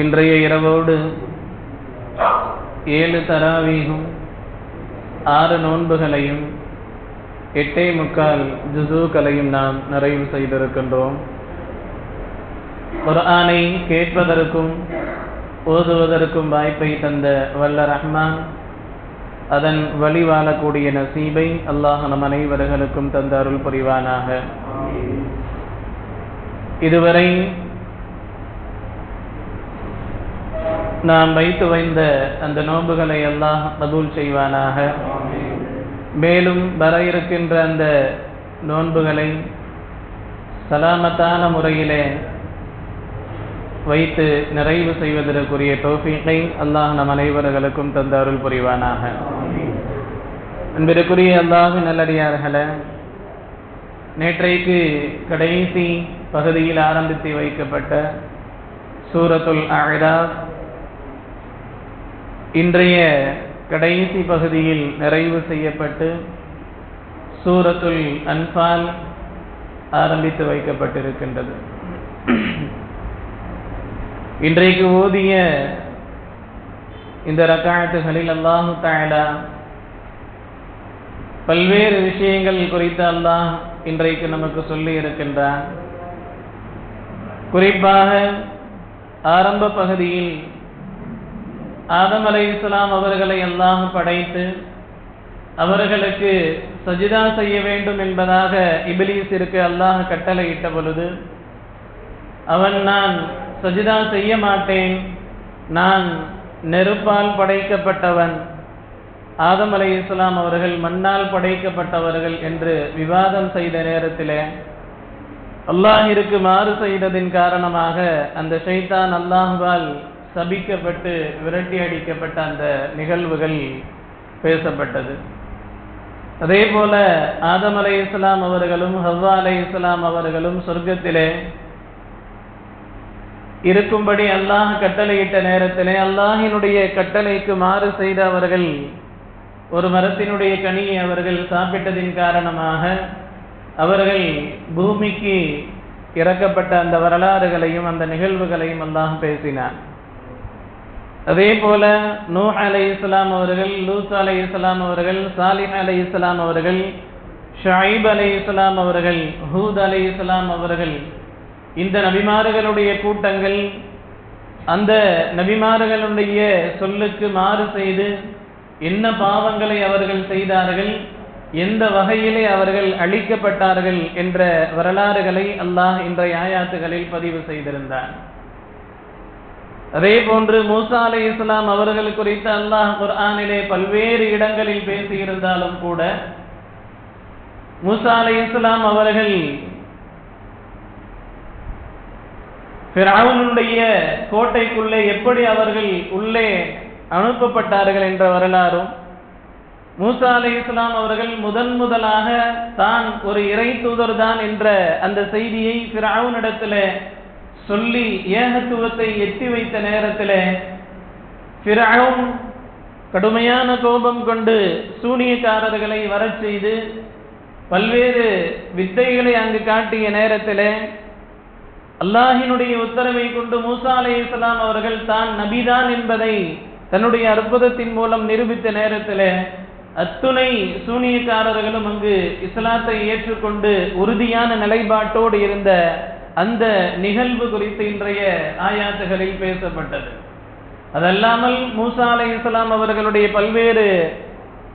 இன்றைய இரவோடு 7 தராவீகும் 6 நோன்புகளையும் 8.25 ஜுஸூக்களையும் நாம் நிறைவு செய்திருக்கின்றோம். குர்ஆனை கேட்பதற்கும் ஓதுவதற்கும் வாய்ப்பை தந்த வல்ல ரஹ்மான் அதன் வழி வாழக்கூடிய நசீபை அல்லாஹ் நம் அனைவர்களுக்கும் தந்த அருள் புரிவானாக. இதுவரை நாம் வைத்து வைந்த அந்த நோன்புகளை அல்லாஹ் கபூல் செய்வானாக. மேலும் வர இருக்கின்ற அந்த நோன்புகளை சலாமத்தான முறையிலே வைத்து நிறைவு செய்வதற்குரிய தௌஃபீகை அல்லாஹ் நம் அனைவர்களுக்கும் தந்த அருள் புரிவானாக. அன்பிற்குரிய அல்லாஹ்வின் நல்லடியார்களே, நேற்றைக்கு கடைசி பகுதியில் ஆரம்பித்து வைக்கப்பட்ட சூரத்துல் அஅராஃப் இன்றைய கடைசி பகுதியில் நிறைவு செய்யப்பட்டு சூரத்துல் அன்ஃபால் ஆரம்பித்து வைக்கப்பட்டிருக்கின்றது. இன்றைக்கு ஓதிய இந்த ரக்காத்துகளில் அல்லாஹு தஆலா பல்வேறு விஷயங்கள் குறித்து அல்லாஹ் இன்றைக்கு நமக்கு சொல்லி இருக்கின்றான். குறிப்பாக ஆரம்ப பகுதியில் ஆதம் அலைஹிஸ்ஸலாம் அவர்களை அல்லாஹ் படைத்து அவர்களுக்கு சஜிதா செய்ய வேண்டும் என்பதாக இப்லீஸிற்கு அல்லாஹ் கட்டளையிட்ட பொழுது அவன், நான் சஜிதா செய்ய மாட்டேன், நான் நெருப்பால் படைக்கப்பட்டவன், ஆதம் அலைஹிஸ்ஸலாம் அவர்கள் மண்ணால் படைக்கப்பட்டவர்கள் என்று விவாதம் செய்த நேரத்தில் அல்லாஹிற்கு மாறு செய்ததின் காரணமாக அந்த ஷைத்தான் அல்லாஹ்வால் சபிக்கப்பட்டு விரட்டி அடிக்கப்பட்ட அந்த நிகழ்வுகள் பேசப்பட்டது. அதே போல ஆதம் அலைஹிஸ்ஸலாம் அவர்களும் ஹவ்வா அலைஹிஸ்ஸலாம் அவர்களும் சொர்க்கத்திலே இருக்கும்படி அல்லாஹ் கட்டளையிட்ட நேரத்திலே அல்லாஹினுடைய கட்டளைக்கு மாறு செய்த அவர்கள் ஒரு மரத்தினுடைய கனியை அவர்கள் சாப்பிட்டதின் காரணமாக அவர்கள் பூமிக்கு இறக்கப்பட்ட அந்த வரலாறுகளையும் அந்த நிகழ்வுகளையும் அல்லாஹ் பேசினார். அதே போல நூஹ் அலைஹிஸ்ஸலாம் அவர்கள், லூத் அலைஹிஸ்ஸலாம் அவர்கள், சாலிஹ் அலைஹிஸ்ஸலாம் அவர்கள், ஷுஐப் அலைஹிஸ்ஸலாம் அவர்கள், ஹூத் அலைஹிஸ்ஸலாம் அவர்கள், இந்த நபிமார்களுடைய கூட்டங்கள் அந்த நபிமார்களுடைய சொல்லுக்கு மாறு செய்து என்ன பாவங்களை அவர்கள் செய்தார்கள், எந்த வகையிலே அவர்கள் அழிக்கப்பட்டார்கள் என்ற வரலாறுகளை அல்லாஹ் இன்றைய ஆயாத்துகளில் பதிவு செய்திருந்தார். அதே போன்று மூசா அலைஹிஸ்ஸலாம் அவர்கள் குறித்து அல்லாஹ் குர்ஆனிலே பல்வேறு இடங்களில் பேசியிருந்தாலும் கூட மூசா அலைஹிஸ்ஸலாம் அவர்கள் ஃபிரௌனுடைய கோட்டைக்குள்ளே எப்படி அவர்கள் உள்ளே அனுப்பப்பட்டார்கள் என்ற வரலாறும், மூசா அலைஹிஸ்ஸலாம் அவர்கள் முதலாக தான் ஒரு இறை தூதர் தான் என்ற அந்த செய்தியை ஃபிரௌனிடத்தில் சொல்லி ஏகத்துவத்தை எட்டி வைத்த நேரத்தில் ஃபிரௌன் கடுமையான கோபம் கொண்டு சூனியக்காரர்களை வரச் செய்து பல்வேறு வித்தைகளை அங்கு காட்டிய நேரத்தில் அல்லாஹினுடைய உத்தரவை கொண்டு மூசா அலைஹிஸ்ஸலாம் அவர்கள் தான் நபிதான் என்பதை தன்னுடைய அற்புதத்தின் மூலம் நிரூபித்த நேரத்தில் அத்துணை சூனியக்காரர்களும் அங்கு இஸ்லாத்தை ஏற்றுக்கொண்டு உறுதியான நிலைப்பாட்டோடு இருந்த அந்த நிகழ்வு குறித்து இன்றைய ஆயாத்துகளில் பேசப்பட்டது. அதல்லாமல் மூசா அலைஹிஸ்ஸலாம் அவர்களுடைய பல்வேறு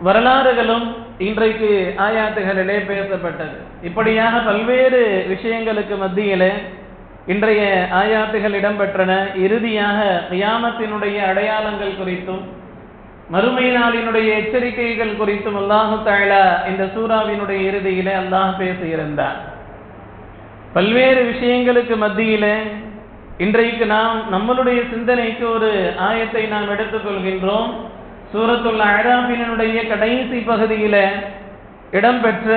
வரலாறுகளும் இன்றைக்கு ஆயாத்துகளிலே பேசப்பட்டது. இப்படியாக பல்வேறு விஷயங்களுக்கு மத்தியிலே இன்றைய ஆயாத்துகள் இடம்பெற்றன. இறுதியாக கியாமத்தினுடைய அடையாளங்கள் குறித்தும் மறுமை நாளினுடைய எச்சரிக்கைகள் குறித்தும் அல்லாஹு தஆலா இந்த சூராவினுடைய இறுதியிலே அல்லாஹ் பேசியிருந்தார். பல்வேறு விஷயங்களுக்கு மத்தியிலே இன்றைக்கு நாம் நம்மளுடைய சிந்தனைக்கு ஒரு ஆயத்தை நாம் எடுத்துக்கொள்கின்றோம். சூரத்துல் அஅராஃபினுடைய கடைசி பகுதியில் இடம்பெற்ற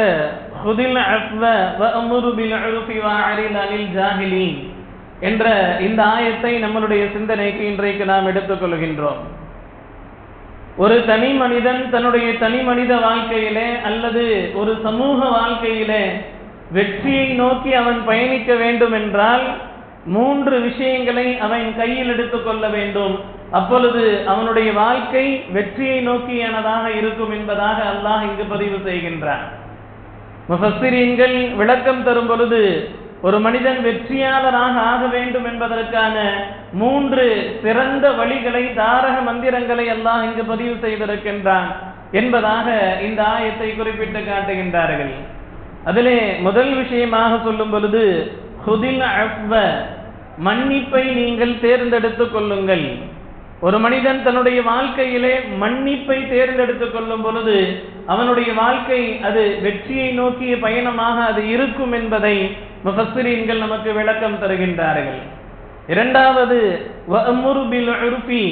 ஹுதில் அஃவ வஅமுரு பில் உர்ஃபி வஅரில் அனில் ஜாஹிலீன் என்ற இந்த ஆயத்தை நம்மளுடைய சிந்தனைக்கு இன்றைக்கு நாம் எடுத்துக்கொள்கின்றோம். ஒரு தனி மனிதன் தன்னுடைய தனி மனித வாழ்க்கையிலே அல்லது ஒரு சமூக வாழ்க்கையிலே வெற்றியை நோக்கி அவன் பயணிக்க வேண்டும் என்றால் 3 விஷயங்களை அவன் கையில் எடுத்துக்கொள்ள வேண்டும். அப்பொழுது அவனுடைய வாழ்க்கை வெற்றியை நோக்கியானதாக இருக்கும் என்பதாக அல்லாஹ் இங்கு பதிவு செய்கின்றான். முஃபஸ்ஸிரீன்கள் விளக்கம் தரும் பொழுது ஒரு மனிதன் வெற்றியாளராக ஆக வேண்டும் என்பதற்கான 3 சிறந்த வழிகளை, தாரக மந்திரங்களை அல்லாஹ் இங்கு பதிவு செய்திருக்கின்றான் என்பதாக இந்த ஆயத்தை குறிப்பிட்டு காட்டுகின்றார்கள். அதிலே முதல் விஷயமாக சொல்லும் பொழுது ஹுதில் அஃவ, மன்னிப்பை நீங்கள் தேர்ந்தெடுத்துக் கொள்ளுங்கள். ஒரு மனிதன் தன்னுடைய வாழ்க்கையிலே மன்னிப்பை தேர்ந்தெடுத்துக் கொள்ளும் பொழுது அவனுடைய வாழ்க்கை அது வெற்றியை நோக்கிய பயணமாக அது இருக்கும் என்பதை முஃபஸ்ஸிரீன்கள் நமக்கு விளக்கம் தருகின்றார்கள். இரண்டாவது, வஅமுரு பில் உர்ஃபி,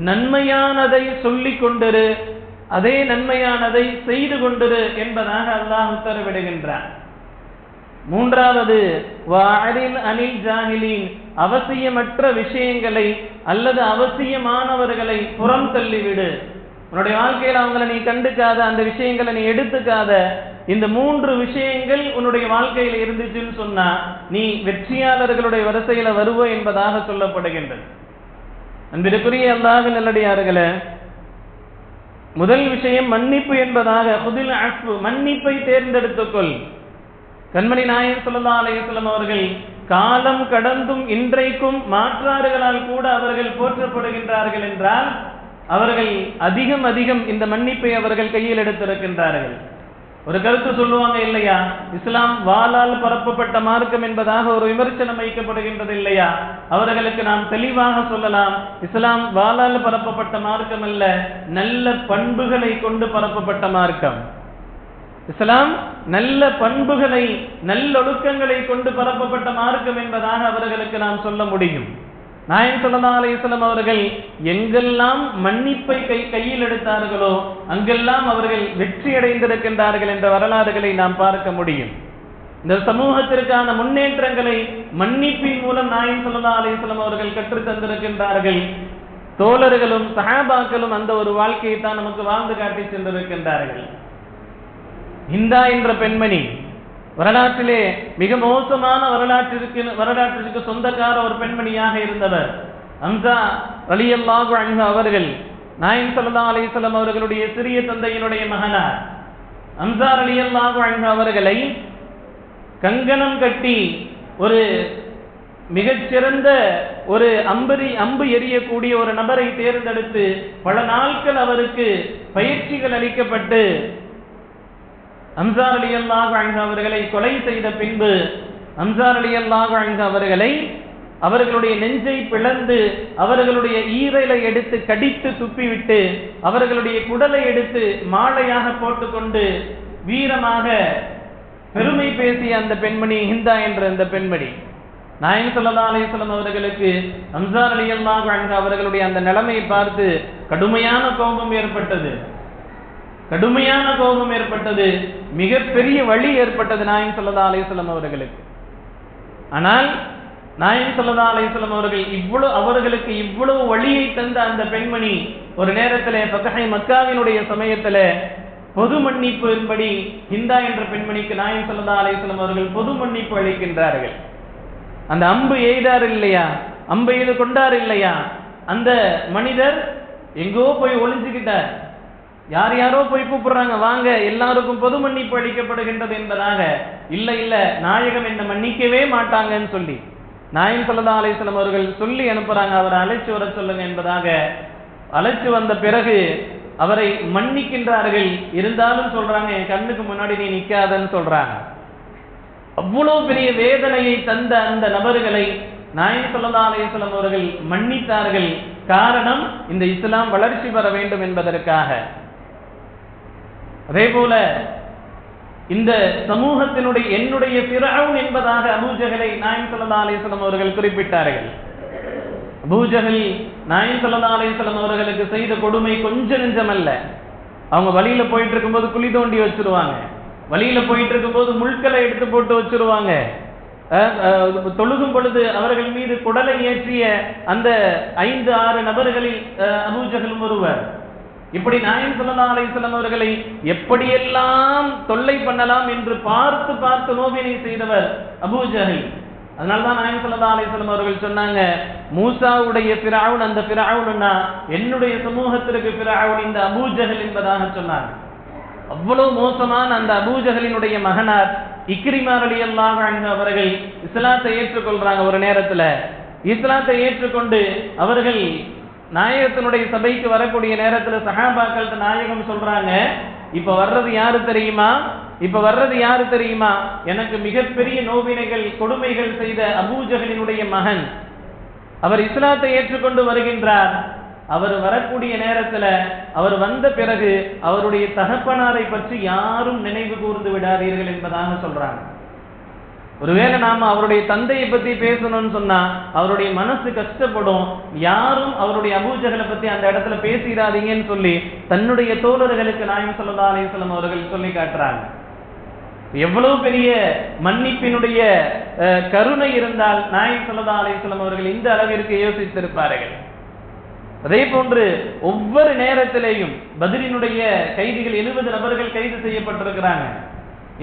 நன்மையானதை சொல்லிக் கொண்டிரு, அதே நன்மையானதை செய்து கொண்டிரு என்பதாக அல்லாஹ் உத்தரவிடுகின்றான். மூன்றாவது, வஅரில் அனில் ஜாஹிலீன், அவசியமற்ற விஷயங்களை அல்லது அவசியமானவர்களை புறம் தள்ளிவிடு. உன்னுடைய வாழ்க்கையில் அவங்களை நீ கண்டுக்காத, அந்த விஷயங்களை நீ எடுத்துக்காத. இந்த 3 விஷயங்கள் உன்னுடைய வாழ்க்கையில் இருந்துச்சுன்னு சொன்னா நீ வெற்றியாளர்களுடைய வரிசையில வருவ என்பதாக சொல்லப்படுகின்றது. அன்பிற்குரிய அல்லாஹ்வின் நல்லடியார்களே, முதல் விஷயம் மன்னிப்பு என்பதாக ஹுதில் அஃபு, மன்னிப்பை தேர்ந்தெடுத்துக்கொள். கண்மணி நாயகம் ஸல்லல்லாஹு அலைஹி வஸல்லம் அவர்கள் காலம் கடந்தும் இன்றைக்கும் மாற்றார்களால் கூட அவர்கள் போற்றப்படுகின்றார்கள் என்றால் அவர்கள் அதிகம் இந்த மன்னிப்பை அவர்கள் கையில் எடுத்திருக்கின்றார்கள். ஒரு கருத்து சொல்லுவாங்க இல்லையா, இஸ்லாம் வாளால் பரப்பப்பட்ட மார்க்கம் என்பதாக ஒரு விமர்சனம் வைக்கப்படுகின்றது இல்லையா? அவர்களுக்கு நாம் தெளிவாக சொல்லலாம், இஸ்லாம் வாளால் பரப்பப்பட்ட மார்க்கம் அல்ல, நல்ல பண்புகளை கொண்டு பரப்பப்பட்ட மார்க்கம். இஸ்லாம் நல்ல பண்புகளை, நல்லொழுக்கங்களை கொண்டு பரப்பப்பட்ட மார்க்கம் என்பதாக அவர்களுக்கு நாம் சொல்ல முடியும். நாயகம் ஸல்லல்லாஹு அலைஹி வஸல்லம் அவர்கள் எங்கெல்லாம் மன்னிப்பை கையில் எடுத்தார்களோ அங்கெல்லாம் அவர்கள் வெற்றி அடைந்திருக்கின்றார்கள் என்ற வரலாறுகளை நாம் பார்க்க முடியும். இந்த சமூகத்திற்கான முன்னேற்றங்களை மன்னிப்பின் மூலம் நாயகம் ஸல்லல்லாஹு அலைஹி வஸல்லம் அவர்கள் கற்றுத் தந்திருக்கின்றார்கள். தோழர்களும் சஹாபாக்களும் அந்த ஒரு வாழ்க்கையை தான் நமக்கு வாழ்ந்து காட்டி சென்றிருக்கின்றார்கள். ஹிந்தா என்ற பெண்மணி வரலாற்றிலே மிக மோசமான வரலாற்றிற்கு சொந்தக்கார ஒரு பெண்மணியாக இருந்தவர். ஹம்ஸா ரலியல்லாஹு அன்ஹு அவர்கள் நாயகம் ஸல்லல்லாஹு அலைஹி வஸல்லம் அவர்களுடைய சிறிய தந்தையினுடைய மகனார். ஹம்ஸா ரலியல்லாஹு அன்ஹு அவர்களை கங்கணம் கட்டி ஒரு மிகச்சிறந்த ஒரு அம்பு எறியக்கூடிய ஒரு நபரை தேர்ந்தெடுத்து பல நாட்கள் அவருக்கு பயிற்சிகள் அளிக்கப்பட்டு ஹம்ஸா ரலியல்லாஹு அன்ஹு அவர்களை கொலை செய்த பின்பு ஹம்ஸா ரலியல்லாஹு அன்ஹு அவர்களை அவர்களுடைய நெஞ்சை பிளந்து அவர்களுடைய ஈரலை எடுத்து கடித்து துப்பிவிட்டு அவர்களுடைய குடலை எடுத்து மாலையாக போட்டுக்கொண்டு வீரமாக பெருமை பேசிய அந்த பெண்மணி ஹிந்தா என்ற அந்த பெண்மணி. நாயகம் ஸல்லல்லாஹு அலைஹி வஸல்லம் அவர்களுக்கு ஹம்ஸா ரலியல்லாஹு அன்ஹு அவர்களுடைய அந்த நிலைமையை பார்த்து கடுமையான கோபம் ஏற்பட்டது. மிகப்பெரிய வலி ஏற்பட்டது நாயகம் ஸல்லல்லாஹு அலைஹி வஸல்லம் அவர்களுக்கு. ஆனால் நாயகம் ஸல்லல்லாஹு அலைஹி வஸல்லம் அவர்கள் அவர்களுக்கு இவ்வளவு வலியை தந்த அந்த பெண்மணி ஒரு நேரத்திலே ஃபத்ஹை மக்காவினுடைய சமயத்திலே பொது மன்னிப்பின்படி ஹிந்தா என்ற பெண்மணிக்கு நாயகம் ஸல்லல்லாஹு அலைஹி வஸல்லம் அவர்கள் பொது மன்னிப்பு அளிக்கின்றார்கள். அந்த அம்பு எய்தார் இல்லையா, அம்பு எய்து கொண்டார் இல்லையா, அந்த மனிதர் எங்கோ போய் ஒளிஞ்சுக்கிட்டார். யாரோ போய் கூப்பிடுறாங்க, வாங்க எல்லாருக்கும் பொது மன்னிப்பு அளிக்கப்படுகின்றது என்பதாக. இல்ல நாயகம் என்ன மன்னிக்கவே மாட்டாங்கன்னு சொல்லி நாயகம் ஸல்லல்லாஹு அலைஹி வஸல்லம் அவர்கள் சொல்லி அனுப்புறாங்க, அவரை அழைச்சு வர சொல்லுங்க என்பதாக. அழைச்சு வந்த பிறகு அவரை மன்னிக்கின்றார்கள். இருந்தாலும் சொல்றாங்க, என் கண்ணுக்கு முன்னாடி நீ நிக்காதன்னு சொல்றாங்க. அவ்வளவு பெரிய வேதனையை தந்த அந்த நபர்களை நாயகம் ஸல்லல்லாஹு அலைஹி வஸல்லம் அவர்கள் மன்னித்தார்கள். காரணம், இந்த இஸ்லாம் வளர்ச்சி பெற வேண்டும் என்பதற்காக. அதே போல இந்த சமூகத்தினுடைய என்னுடைய ஃபிரௌன் என்பதாக அபூஜஹலை நாயகம் ஸல்லல்லாஹு அலைஹி வஸல்லம் அவர்கள் குறிப்பிட்டார்கள். அபூஜஹல் நாயகம் ஸல்லல்லாஹு அலைஹி வஸல்லம் அவர்களுக்கு செய்த கொடுமை கொஞ்ச நெஞ்சமல்ல. அவங்க வழியில போயிட்டு இருக்கும்போது குழி தோண்டி வச்சிருவாங்க, வழியில போயிட்டு இருக்கும்போது முள்களை எடுத்து போட்டு வச்சிருவாங்க. தொழுகும் பொழுது அவர்கள் மீது குடலை ஏற்றிய அந்த 5-6 நபர்களில் அபூஜஹல் ஒருவர். இப்படி நாயகம் ஸல்லல்லாஹு அலைஹி வஸல்லம் அவர்களை எப்படியெல்லாம் தொல்லை பண்ணலாம் என்று பார்த்து நோவினை செய்தவர் அபூஜஹல். அதனால்தான் நாயகம் ஸல்லல்லாஹு அலைஹி வஸல்லம் அவர்கள் சொன்னாங்க, மூசாவுடைய ஃபிரௌன் அந்த ஃபிரௌன்னா என்னுடைய சமூகத்திற்கு ஃபிரௌன் இந்த அபூஜஹல் என்பதாக சொன்னாங்க. அவ்வளவு மோசமான அந்த அபூஜஹலினுடைய மகனார் இக்ரிமா ரலியல்லாஹு அன்ஹு அவர்கள் இஸ்லாத்தை ஏற்றுக்கொள்றாங்க. ஒரு நேரத்துல இஸ்லாத்தை ஏற்றுக்கொண்டு அவர்கள் நாயகத்தினுடைய சபைக்கு வரக்கூடிய நேரத்துல சஹாபாக்கள்கிட்ட நாயகம் சொல்றாங்க, இப்ப வர்றது யாரு தெரியுமா, எனக்கு மிகப்பெரிய நோவினைகள் கொடுமைகள் செய்த அபூஜஹலினுடைய மகன், அவர் இஸ்லாத்தை ஏற்றுக்கொண்டு வருகின்றார். அவர் வரக்கூடிய நேரத்துல அவர் வந்த பிறகு அவருடைய தகப்பனாரை பற்றி யாரும் நினைவு கூர்ந்து விடாதீர்கள் என்பதாக சொல்றாங்க. ஒருவேளை நாம அவருடைய தந்தையை பத்தி பேசணும்னு சொன்னா அவருடைய மனசு கஷ்டப்படும். யாரும் அவருடைய அபூஜஹலை பத்தி அந்த இடத்துல பேசிடாதீங்கன்னு சொல்லி தன்னுடைய தோழர்களுக்கு நாயகம் ஸல்லல்லாஹு அலைஹி வஸல்லம் அவர்கள் சொல்லி காட்டுறாங்க. எவ்வளவு பெரிய மன்னிப்பினுடைய கருணை இருந்தால் நாயகம் ஸல்லல்லாஹு அலைஹி வஸல்லம் அவர்கள் இந்த அளவிற்கு யோசித்திருப்பார்கள். அதே போன்று ஒவ்வொரு நேரத்திலேயும் பத்ரினுடைய கைதிகள் 70 நபர்கள் கைது செய்யப்பட்டிருக்கிறாங்க.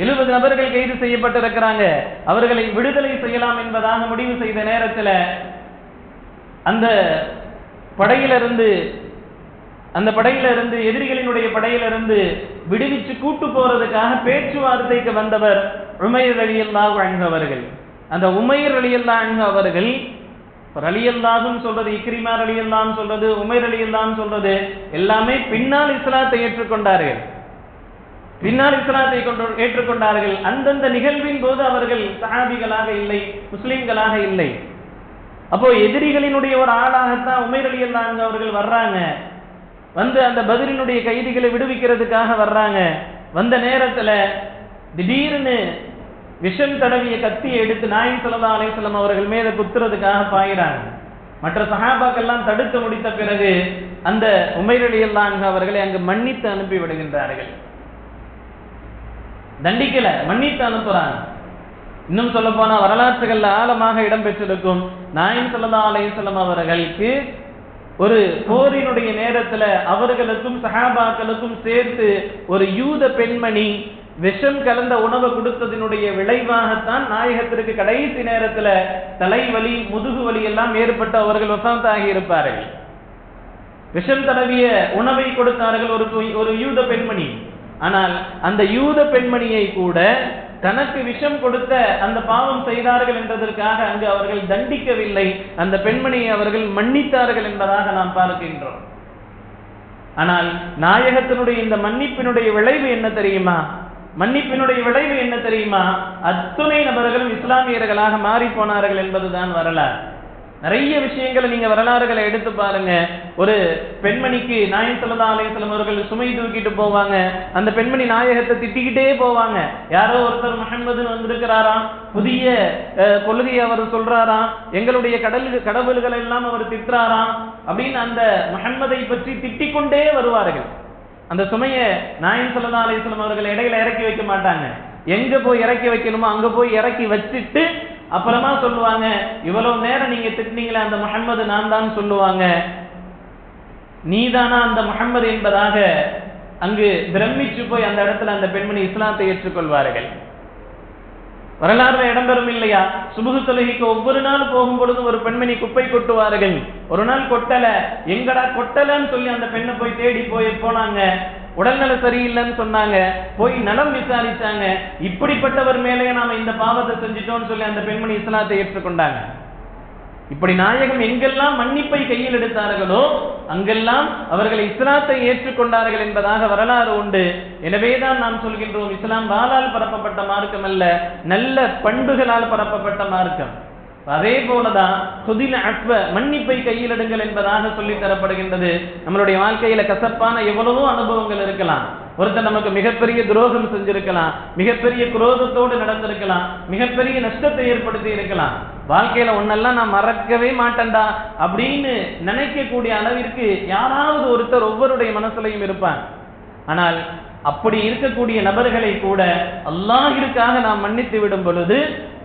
70 நபர்கள் கைது செய்யப்பட்டிருக்கிறாங்க. அவர்களை விடுதலை செய்யலாம் என்பதாக முடிவு செய்த நேரத்தில் அந்த படையிலிருந்து எதிரிகளினுடைய படையிலிருந்து விடுவிச்சு கூட்டு போறதுக்காக பேச்சுவார்த்தைக்கு வந்தவர் உமைர் ரலியல்லாஹு அன்ஹு அவர்கள். அந்த உமைர் ரலியல்லாஹு அன்ஹு அவர்கள் ரலியல்லாஹுன்னு சொல்றது, இக்ரிமா ரலியல்லாஹுன்னு சொல்றது, உமைர் ரலியல்லாஹுன்னு சொல்றது எல்லாமே பின்னால் இஸ்லாத்தை ஏற்றுக்கொண்டார்கள். அந்தந்த நிகழ்வின் போது அவர்கள் சஹாபிகளாக இல்லை, முஸ்லிம்களாக இல்லை. அப்போ எதிரிகளினுடைய ஒரு ஆளாகத்தான் உமைர் ரலியல்லாஹு அன்ஹு அவர்கள் வர்றாங்க. வந்து அந்த பத்ரினுடைய கைதிகளை விடுவிக்கிறதுக்காக வர்றாங்க. வந்த நேரத்துல திடீர்னு விஷம் தடவிய கத்தியை எடுத்து நாயகம் ஸல்லல்லாஹு அலைஹி வஸல்லம் அவர்கள் மேல குத்துறதுக்காக பாயிறாங்க. மற்ற சஹாபாக்கெல்லாம் தடுத்து முடித்த பிறகு அந்த உமைர் ரலியல்லாஹு அன்ஹு அவர்களை அங்கு மன்னித்து அனுப்பி விடுகின்றார்கள். தண்டிக்கல, மன்னித்து அனுப்புறாங்க. இன்னும் சொல்ல போனா வரலாற்றுகள்ல ஆழமாக இடம்பெற்றிருக்கும் நாயகம் ஸல்லல்லாஹு அலைஹி வஸல்லம் அவர்களுக்கு ஒரு போரினுடைய நேரத்துல அவர்களுக்கும் சஹாபாக்களுக்கும் சேர்த்து ஒரு யூத பெண்மணி விஷம் கலந்த உணவை கொடுத்ததினுடைய விளைவாகத்தான் நாயகத்திற்கு கடைசி நேரத்துல தலைவலி முதுகு வலி எல்லாம் ஏற்பட்டு அவர்கள் வஃபாத் ஆகி இருப்பார்கள். விஷம் தடவிய உணவை கொடுத்தார்கள் ஒரு யூத பெண்மணி. ஆனால் அந்த யூத பெண்மணியை கூட தனக்கு விஷம் கொடுத்த அந்த பாவம் செய்தார்கள் என்பதற்காக அங்கு அவர்கள் தண்டிக்கவில்லை, அந்த பெண்மணியை அவர்கள் மன்னித்தார்கள் என்பதாக நாம் பார்க்கின்றோம். ஆனால் நாயகத்தினுடைய இந்த மன்னிப்பினுடைய விளைவு என்ன தெரியுமா? அத்துணை நபர்களும் இஸ்லாமியர்களாக மாறி போனார்கள் என்பதுதான் வரலாறு. நிறைய விஷயங்களை நீங்க வரலாறுகளை எடுத்து பாருங்க. ஒரு பெண்மணிக்கு நாயகம் ஸல்லல்லாஹு அலைஹி வஸல்லம் அவர்கள் சுமை தூக்கிட்டு போவாங்க. அந்த பெண்மணி நாயகத்தை திட்டிக்கிட்டே போவாங்க. யாரோ ஒருத்தர் முஹம்மதுன்னு வந்திருக்கிறாராம், புதிய கொள்கையை அவர் சொல்றாராம், எங்களுடைய கடவுள்களை எல்லாம் அவர் திட்டுறாராம் அப்படின்னு அந்த முஹம்மதை பற்றி திட்டிக் கொண்டே வருவார்கள். அந்த சுமையை நாயகம் ஸல்லல்லாஹு அலைஹி வஸல்லம் அவர்கள் இடையில இறக்கி வைக்க மாட்டாங்க. எங்க போய் இறக்கி வைக்கணுமோ அங்க போய் இறக்கி வச்சுட்டு அப்புறமா சொல்லுவாங்க, இவ்வளவு நேரம் நீங்க திட்டினீங்களே அந்த முஹம்மது நான் தான் சொல்லுவாங்க, நீதானா அந்த முஹம்மது என்பதாக அங்கு பிரமிச்சு போய் அந்த இடத்துல அந்த பெண்மணி இஸ்லாத்தை ஏற்றுக்கொள்வார்கள். வரலாறுல இடம்பெறும் இல்லையா? சுபுஹ் தொழுகைக்கு ஒவ்வொரு நாள் போகும் பொழுது ஒரு பெண்மணி குப்பை கொட்டுவார்கள். ஒரு நாள் கொட்டல, எங்கடா கொட்டலன்னு சொல்லி அந்த பெண்ணை போய் தேடி போனாங்க. உடல்நல சரியில்லைன்னு சொன்னாங்க. போய் நலம் விசாரிச்சாங்க. இப்படிப்பட்டவர் மேலே நாம இந்த பாவத்தை செஞ்சிட்டோம்னு சொல்லி அந்த பெண்மணி இஸ்லாத்தை ஏற்றுக்கொண்டாங்க. இப்படி நாயகம் எங்கெல்லாம் மன்னிப்பை கையில் எடுத்தார்களோ அங்கெல்லாம் அவர்கள் இஸ்லாத்தை ஏற்றுக்கொண்டார்கள் என்பதாக வரலாறு உண்டு. எனவேதான் நாம் சொல்கின்றோம், இஸ்லாம் வாளால் பரப்பப்பட்ட மார்க்கம் அல்ல, நல்ல பண்புகளால் பரப்பப்பட்ட மார்க்கம். அதே போலதான் சுதில் அஸ்வ மன்னிப்பை கையில் எடுங்கள் என்பதாக சொல்லி தரப்படுகின்றது. நம்மளுடைய வாழ்க்கையில கசப்பான எவ்வளவோ அனுபவங்கள் இருக்கலாம். ஒருத்தர் நமக்கு மிகப்பெரிய துரோகம் செஞ்சிருக்கலாம், மிகப்பெரிய குரோதத்தோடு நடந்திருக்கலாம், மிகப்பெரிய நஷ்டத்தை ஏற்படுத்தி இருக்கலாம். வாழ்க்கையில ஒன்னெல்லாம் நான் மறக்கவே மாட்டேன்டா அப்படின்னு நினைக்கக்கூடிய அளவிற்கு யாராவது ஒருத்தர் ஒவ்வொருடைய மனசுலையும் இருப்பான். ஆனால் அப்படி இருக்கக்கூடிய நபர்களை கூட அல்லாஹ்விற்காக நாம் மன்னித்து விடும் பொழுது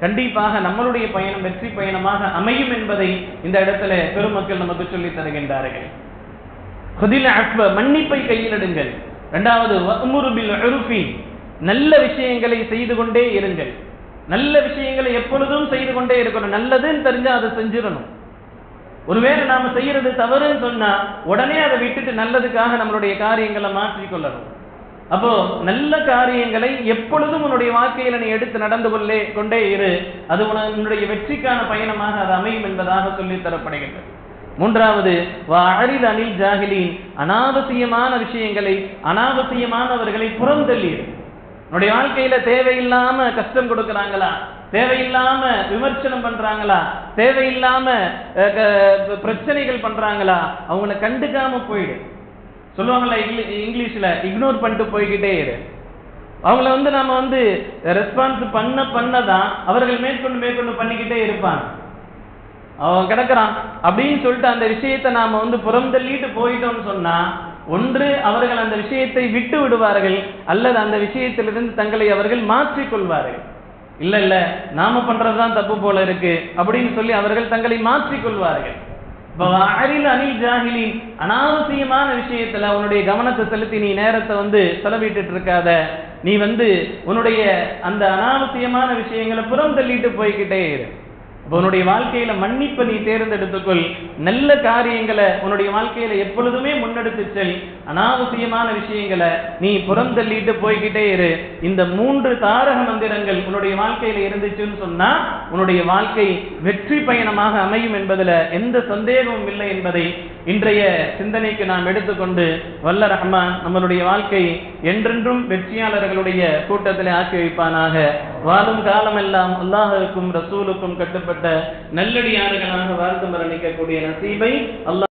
கண்டிப்பாக நம்மளுடைய பயணம் வெற்றி பயணமாக அமையும் என்பதை இந்த இடத்துல பெருமக்கள் நமக்கு சொல்லி தருகின்றார்கள். மன்னிப்பை கையில் எடுங்கள். இரண்டாவது, நல்ல விஷயங்களை செய்து கொண்டே இருங்கள். நல்ல விஷயங்களை எப்பொழுதும் செய்து கொண்டே இருக்கணும். நல்லதுன்னு தெரிஞ்சா அதை செஞ்சிடணும். ஒருவேளை நாம செய்யறது தவறுன்னு சொன்னா உடனே அதை விட்டுட்டு நல்லதுக்காக நம்மளுடைய காரியங்களை மாற்றிக்கொள்ளணும். அப்போ நல்ல காரியங்களை எப்பொழுதும் உன்னுடைய வாழ்க்கையில நீ எடுத்து நடந்து கொண்டே இரு. அது உன்னுடைய வெற்றிக்கான பயணமாக அது அமையும் என்பதாக சொல்லித் தரப்படுகின்றது. மூன்றாவது, வஅரில் அனில் ஜாஹிலீன், அனாவசியமான விஷயங்களை, அனாவசியமானவர்களை புறந்தள்ளிடு. உன்னுடைய வாழ்க்கையில தேவையில்லாம கஷ்டம் கொடுக்கறாங்களா, தேவையில்லாம விமர்சனம் பண்றாங்களா, தேவையில்லாம பிரச்சனைகள் பண்றாங்களா, அவங்கள கண்டுக்காம போயிடு. சொல்லுவாங்கல்ல இங்கிலீஷ்ல, இக்னோர் பண்ணிட்டு போய்கிட்டே இரு. அவங்கள நாம ரெஸ்பான்ஸ் பண்ணதான் அவர்கள் மேற்கொண்டு பண்ணிக்கிட்டே இருப்பாங்க. அவன் கிடக்குறான் அப்படின்னு சொல்லிட்டு அந்த விஷயத்தை நாம புறந்தள்ளிட்டு போயிட்டோம்னு சொன்னா, ஒன்று அவர்கள் அந்த விஷயத்தை விட்டு விடுவார்கள், அல்லது அந்த விஷயத்திலிருந்து தங்களை அவர்கள் மாற்றிக்கொள்வார்கள். இல்ல நாம பண்றதுதான் தப்பு போல இருக்கு அப்படின்னு சொல்லி அவர்கள் தங்களை மாற்றிக்கொள்வார்கள். அனில் ஜாஹிலீன், அனாவசியமான விஷயத்துல உன்னுடைய கவனத்தை செலுத்தி நீ நேரத்தை செலவிட்டு இருக்காத. நீ உன்னுடைய அந்த அனாவசியமான விஷயங்களை புறம் தள்ளிட்டு போய்கிட்டே இரு. உன்னுடைய வாழ்க்கையில மன்னிப்பை நீ தேர்ந்தெடுத்துக்கொள். நல்ல காரியங்களை உன்னுடைய வாழ்க்கையில எப்பொழுதுமே முன்னெடுத்து செல். அனாவசியமான விஷயங்களை நீ புறம் தள்ளிட்டு போய்கிட்டே இரு. இந்த 3 தாரக மந்திரங்கள் உன்னுடைய வாழ்க்கையில இருந்துச்சுன்னு சொன்னா உன்னுடைய வாழ்க்கை வெற்றி பயணமாக அமையும் என்பதுல எந்த சந்தேகமும் இல்லை என்பதை இன்றைய சிந்தனைக்கு நாம் எடுத்துக்கொண்டு வல்ல ரஹ்மான் நம்மளுடைய வாழ்க்கை என்றென்றும் வெற்றியாளர்களுடைய கூட்டத்திலே ஆக்கி வைப்பானாக. வாழும் காலமெல்லாம் அல்லாஹ்வுக்கும் ரசூலுக்கும் கட்டுப்பட்ட நல்லடியார்களாக வாழ்ந்து மரணிக்கக்கூடிய நசீபை அல்லாஹ்